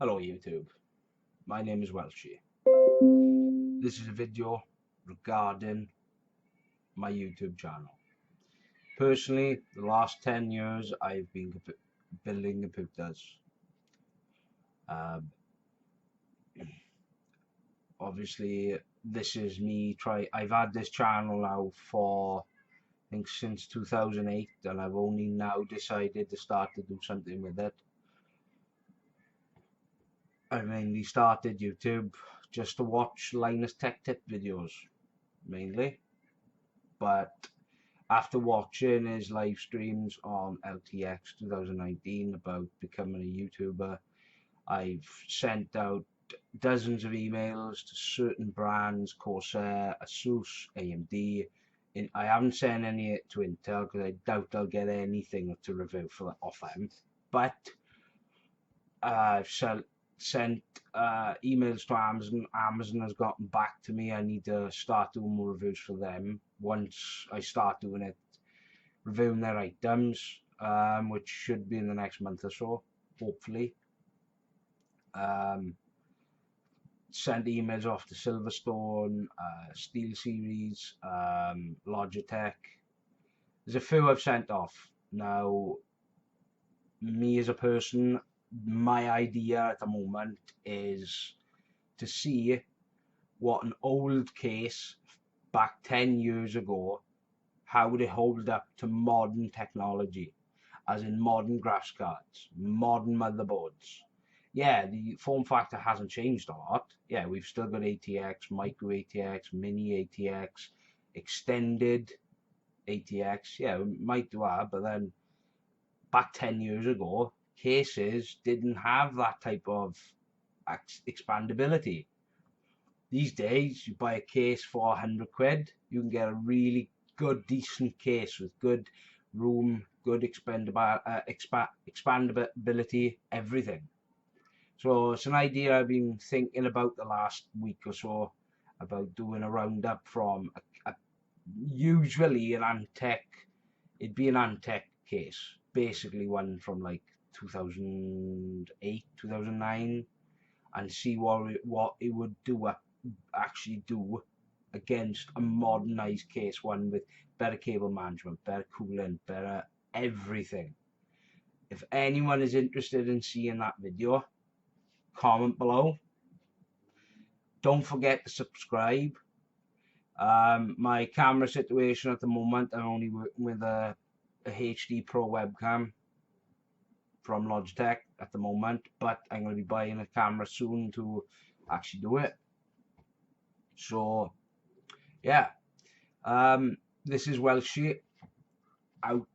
Hello YouTube, my name is Welshie. This is a video regarding my YouTube channel. Personally, the last 10 years I've been building computers. Obviously this is me I've had this channel now for I think since 2008, and I've only now decided to start to do something with it. I mainly started YouTube just to watch Linus Tech Tip videos, mainly. But after watching his live streams on LTX 2019 about becoming a YouTuber, I've sent out dozens of emails to certain brands, Corsair, Asus, AMD. I haven't sent any to Intel because I doubt I'll get anything to review off them. But I've sent emails to Amazon. Amazon has gotten back to me. I need to start doing more reviews for them. Once I start doing it, reviewing their items, which should be in the next month or so, hopefully. Send emails off to Silverstone, SteelSeries, Logitech. There's a few I've sent off. Now, me as a person, my idea at the moment is to see what an old case back 10 years ago, how would it hold up to modern technology, as in modern graphics cards, modern motherboards. Yeah, the form factor hasn't changed a lot. Yeah, we've still got ATX, micro ATX, mini ATX, extended ATX. Yeah, we might do that, but then back 10 years ago, cases didn't have that type of expandability. These days, you buy a case for 100 quid, you can get a really good, decent case with good room, good expandability, everything. So it's an idea I've been thinking about the last week or so, about doing a roundup from usually an Antec. It'd be an Antec case, basically one from like 2008, 2009, and see what it would actually do against a modernized case, one with better cable management, better cooling, better everything. If anyone is interested in seeing that video, comment below. Don't forget to subscribe. My camera situation at the moment, I'm only working with a HD Pro webcam from Logitech at the moment, but I'm going to be buying a camera soon to actually do it. So yeah, this is Welshie out.